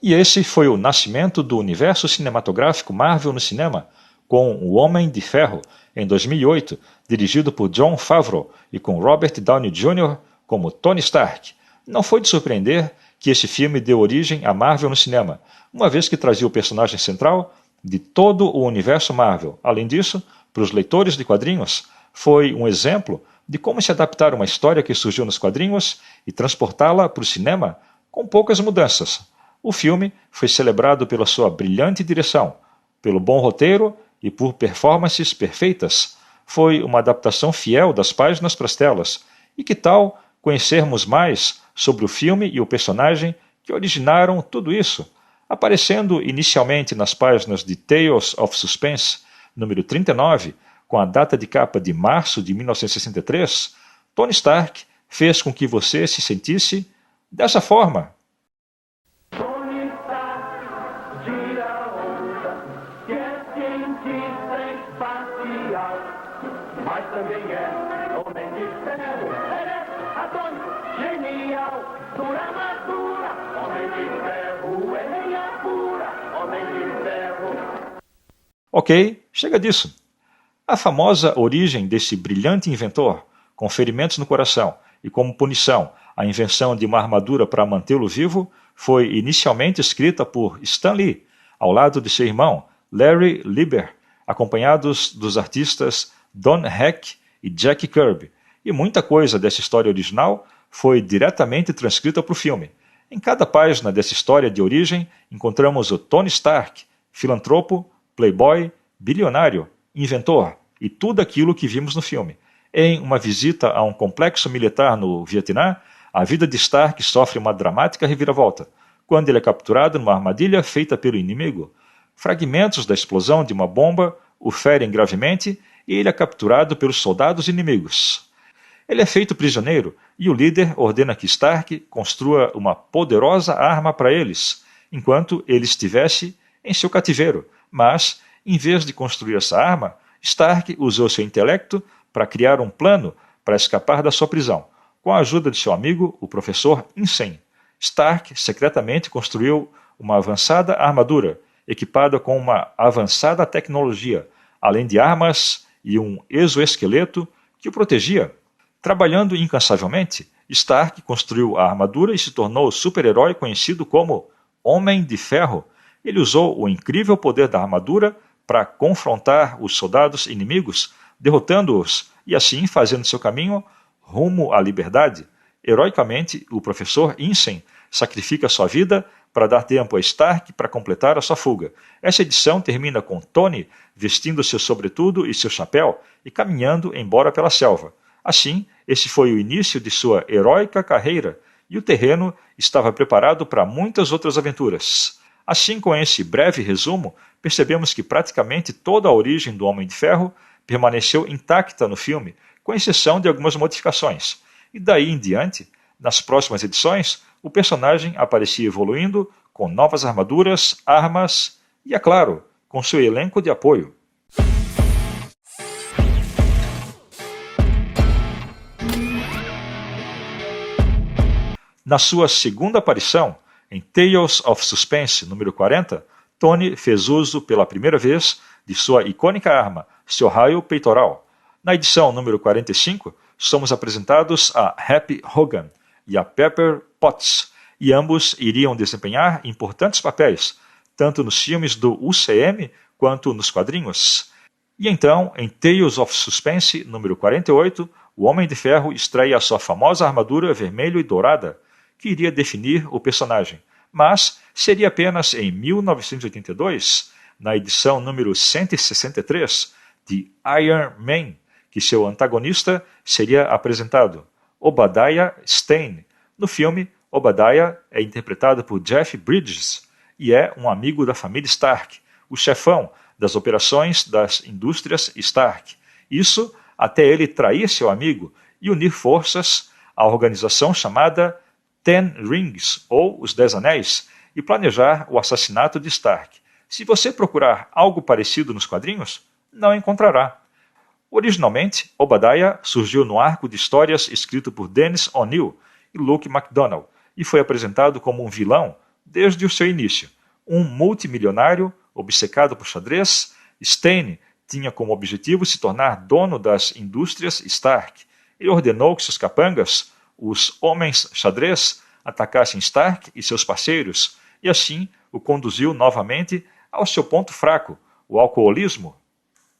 E esse foi o nascimento do universo cinematográfico Marvel no cinema, com O Homem de Ferro, em 2008, dirigido por Jon Favreau e com Robert Downey Jr. como Tony Stark. Não foi de surpreender que esse filme deu origem a Marvel no cinema, uma vez que trazia o personagem central de todo o universo Marvel. Além disso, para os leitores de quadrinhos, foi um exemplo de como se adaptar uma história que surgiu nos quadrinhos e transportá-la para o cinema com poucas mudanças. O filme foi celebrado pela sua brilhante direção, pelo bom roteiro e por performances perfeitas. Foi uma adaptação fiel das páginas para as telas. E que tal conhecermos mais sobre o filme e o personagem que originaram tudo isso? Aparecendo inicialmente nas páginas de Tales of Suspense, número 39, com a data de capa de março de 1963, Tony Stark fez com que você se sentisse dessa forma. Tony Stark, gira a onda, que é cientista espacial, mas também é homem de ferro. Ele é atômico, genial, dura armadura, homem de ferro, é lenha pura, homem de ferro. Ok, chega disso. A famosa origem desse brilhante inventor, com ferimentos no coração e como punição a invenção de uma armadura para mantê-lo vivo, foi inicialmente escrita por Stan Lee, ao lado de seu irmão Larry Lieber, acompanhados dos artistas Don Heck e Jack Kirby, e muita coisa dessa história original foi diretamente transcrita para o filme. Em cada página dessa história de origem encontramos o Tony Stark, filantropo, playboy, bilionário, inventor e tudo aquilo que vimos no filme. Em uma visita a um complexo militar no Vietnã, a vida de Stark sofre uma dramática reviravolta, quando ele é capturado numa armadilha feita pelo inimigo. Fragmentos da explosão de uma bomba o ferem gravemente e ele é capturado pelos soldados inimigos. Ele é feito prisioneiro e o líder ordena que Stark construa uma poderosa arma para eles, enquanto ele estivesse em seu cativeiro. Mas, em vez de construir essa arma, Stark usou seu intelecto para criar um plano para escapar da sua prisão, com a ajuda de seu amigo, o professor Insane. Stark secretamente construiu uma avançada armadura, equipada com uma avançada tecnologia, além de armas e um exoesqueleto que o protegia. Trabalhando incansavelmente, Stark construiu a armadura e se tornou o super-herói conhecido como Homem de Ferro. Ele usou o incrível poder da armadura para confrontar os soldados inimigos, derrotando-os e assim fazendo seu caminho rumo à liberdade. Heroicamente, o professor Insane sacrifica sua vida para dar tempo a Stark para completar a sua fuga. Essa edição termina com Tony vestindo seu sobretudo e seu chapéu e caminhando embora pela selva. Assim, esse foi o início de sua heróica carreira e o terreno estava preparado para muitas outras aventuras. Assim, com esse breve resumo, percebemos que praticamente toda a origem do Homem de Ferro permaneceu intacta no filme, com exceção de algumas modificações. E daí em diante, nas próximas edições, o personagem aparecia evoluindo com novas armaduras, armas e, é claro, com seu elenco de apoio. Na sua segunda aparição, em Tales of Suspense, número 40, Tony fez uso pela primeira vez de sua icônica arma, seu raio peitoral. Na edição número 45, somos apresentados a Happy Hogan e a Pepper Potts, e ambos iriam desempenhar importantes papéis, tanto nos filmes do UCM quanto nos quadrinhos. E então, em Tales of Suspense, número 48, o Homem de Ferro estreia a sua famosa armadura vermelho e dourada, que iria definir o personagem, mas seria apenas em 1982, na edição número 163 de Iron Man, que seu antagonista seria apresentado, Obadiah Stane. No filme, Obadiah é interpretado por Jeff Bridges e é um amigo da família Stark, o chefão das operações das indústrias Stark. Isso até ele trair seu amigo e unir forças à organização chamada Ten Rings, ou os 10 Anéis, e planejar o assassinato de Stark. Se você procurar algo parecido nos quadrinhos, não encontrará. Originalmente, Obadiah surgiu no arco de histórias escrito por Dennis O'Neil e Luke MacDonald, e foi apresentado como um vilão desde o seu início. Um multimilionário obcecado por xadrez, Stein tinha como objetivo se tornar dono das indústrias Stark. Ele ordenou que seus capangas, os homens xadrez, atacassem Stark e seus parceiros, e assim o conduziu novamente ao seu ponto fraco, o alcoolismo.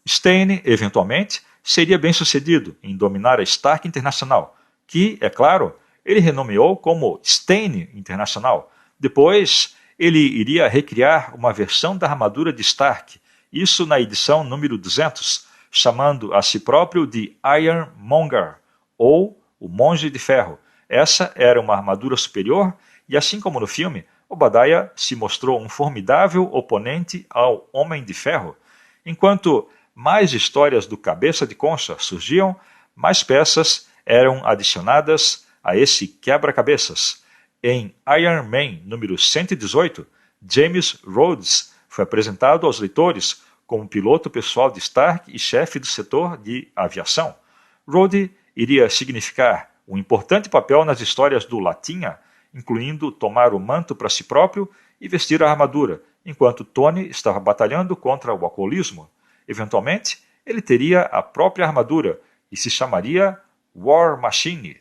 Stein, eventualmente, seria bem-sucedido em dominar a Stark Internacional, que, é claro, ele renomeou como Stein Internacional. Depois, ele iria recriar uma versão da armadura de Stark, isso na edição número 200, chamando a si próprio de Ironmonger, ou o Monge de Ferro. Essa era uma armadura superior e, assim como no filme, Obadiah se mostrou um formidável oponente ao Homem de Ferro. Enquanto mais histórias do Cabeça de Concha surgiam, mais peças eram adicionadas a esse quebra-cabeças. Em Iron Man número 118, James Rhodes foi apresentado aos leitores como piloto pessoal de Stark e chefe do setor de aviação. Rhodey iria significar um importante papel nas histórias do Latinha, incluindo tomar o manto para si próprio e vestir a armadura, enquanto Tony estava batalhando contra o alcoolismo. Eventualmente, ele teria a própria armadura e se chamaria War Machine.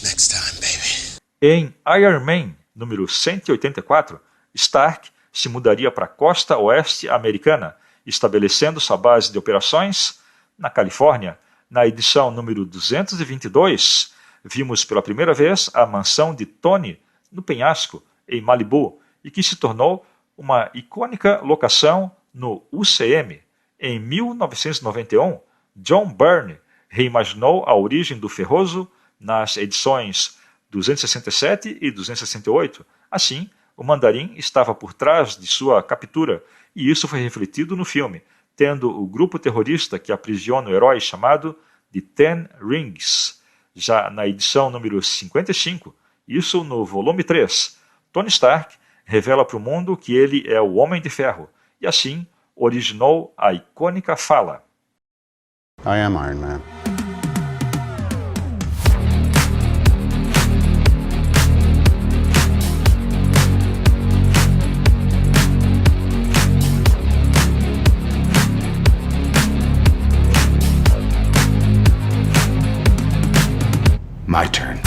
Next time, baby. Em Iron Man número 184, Stark se mudaria para a costa oeste americana, estabelecendo sua base de operações na Califórnia. Na edição número 222, vimos pela primeira vez a mansão de Tony no penhasco, em Malibu, e que se tornou uma icônica locação no UCM. Em 1991, John Byrne reimaginou a origem do Ferroso nas edições 267 e 268. Assim, o Mandarim estava por trás de sua captura, e isso foi refletido no filme, tendo o grupo terrorista que aprisiona o herói chamado de Ten Rings. Já na edição número 55, isso no volume 3, Tony Stark revela para o mundo que ele é o Homem de Ferro, e assim originou a icônica fala: I am Iron Man. My turn.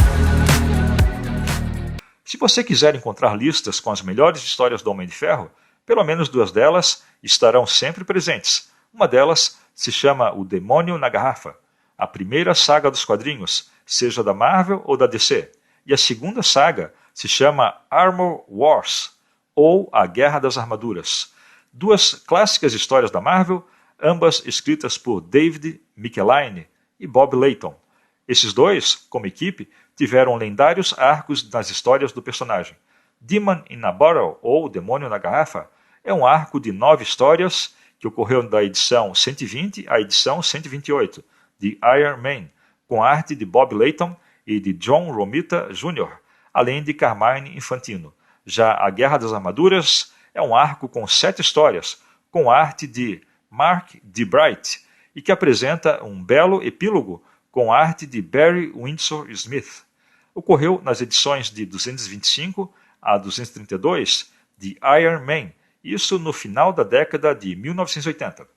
Se você quiser encontrar listas com as melhores histórias do Homem de Ferro, pelo menos duas delas estarão sempre presentes. Uma delas se chama O Demônio na Garrafa, a primeira saga dos quadrinhos, seja da Marvel ou da DC. E a segunda saga se chama Armor Wars, ou A Guerra das Armaduras. Duas clássicas histórias da Marvel, ambas escritas por David Michelinie e Bob Layton. Esses dois, como equipe, tiveram lendários arcos nas histórias do personagem. Demon in a Bottle, ou Demônio na Garrafa, é um arco de 9 histórias que ocorreu da edição 120 à edição 128 de Iron Man, com arte de Bob Layton e de John Romita Jr., além de Carmine Infantino. Já A Guerra das Armaduras é um arco com 7 histórias, com arte de Mark D. Bright, e que apresenta um belo epílogo com arte de Barry Windsor Smith. Ocorreu nas edições de 225 a 232 de Iron Man, isso no final da década de 1980.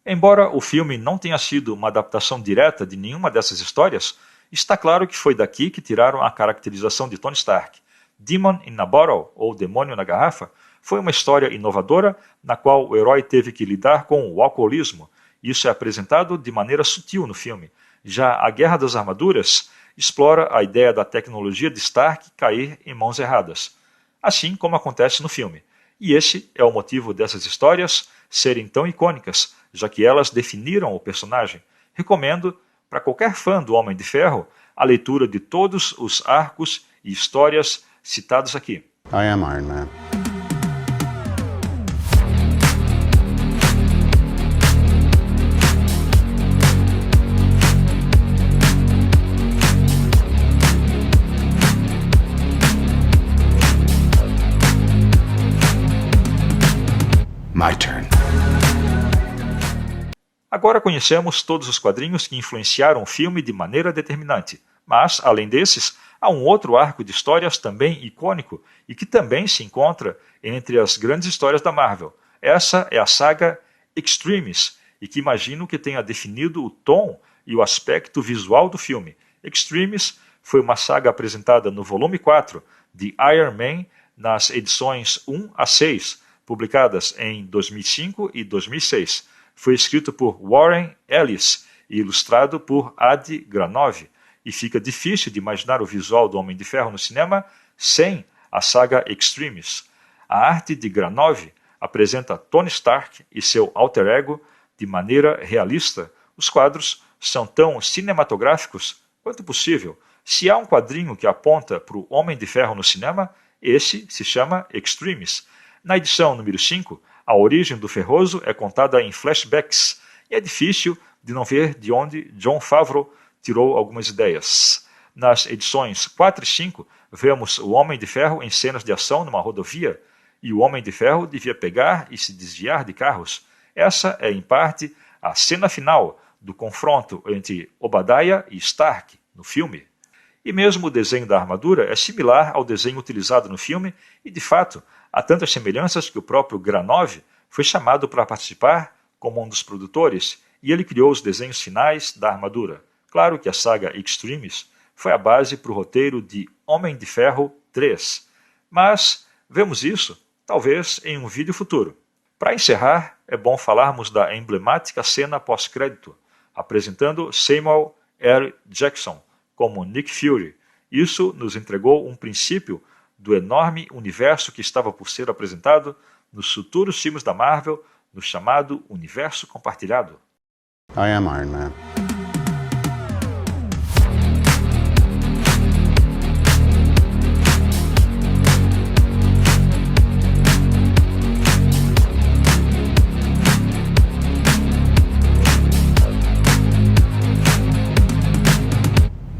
Embora o filme não tenha sido uma adaptação direta de nenhuma dessas histórias, está claro que foi daqui que tiraram a caracterização de Tony Stark. Demon in a Bottle, ou Demônio na Garrafa, foi uma história inovadora na qual o herói teve que lidar com o alcoolismo. Isso é apresentado de maneira sutil no filme. Já A Guerra das Armaduras explora a ideia da tecnologia de Stark cair em mãos erradas, assim como acontece no filme. E esse é o motivo dessas histórias serem tão icônicas, já que elas definiram o personagem. Recomendo, para qualquer fã do Homem de Ferro, a leitura de todos os arcos e histórias citados aqui. I am Iron Man. My turn. Agora conhecemos todos os quadrinhos que influenciaram o filme de maneira determinante, Mas, além desses, há um outro arco de histórias também icônico e que também se encontra entre as grandes histórias da Marvel. Essa é a saga Extremis, e que imagino que tenha definido o tom e o aspecto visual do filme. Extremis foi uma saga apresentada no volume 4 de Iron Man nas edições 1 a 6, publicadas em 2005 e 2006. Foi escrito por Warren Ellis e ilustrado por Adi Granov, e fica difícil de imaginar o visual do Homem de Ferro no cinema sem a saga Extremis. A arte de Granov apresenta Tony Stark e seu alter ego de maneira realista. Os quadros são tão cinematográficos quanto possível. Se há um quadrinho que aponta para o Homem de Ferro no cinema, esse se chama Extremis. Na edição número 5, a origem do Ferroso é contada em flashbacks, e é difícil de não ver de onde Jon Favreau tirou algumas ideias. Nas edições 4 e 5, vemos o Homem de Ferro em cenas de ação numa rodovia, e o Homem de Ferro devia pegar e se desviar de carros. Essa é, em parte, a cena final do confronto entre Obadiah e Stark no filme. E mesmo o desenho da armadura é similar ao desenho utilizado no filme, e de fato, há tantas semelhanças que o próprio Granov foi chamado para participar como um dos produtores, e ele criou os desenhos finais da armadura. Claro que a saga Extremis foi a base para o roteiro de Homem de Ferro 3. Mas vemos isso, talvez, em um vídeo futuro. Para encerrar, é bom falarmos da emblemática cena pós-crédito, apresentando Samuel L. Jackson como Nick Fury. Isso nos entregou um princípio do enorme universo que estava por ser apresentado nos futuros filmes da Marvel, no chamado Universo Compartilhado. I am Iron Man.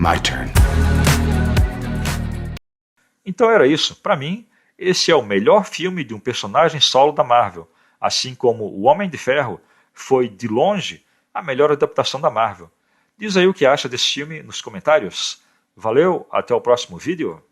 My turn. Então era isso. Para mim, esse é o melhor filme de um personagem solo da Marvel, assim como O Homem de Ferro foi, de longe, a melhor adaptação da Marvel. Diz aí o que acha desse filme nos comentários. Valeu, até o próximo vídeo.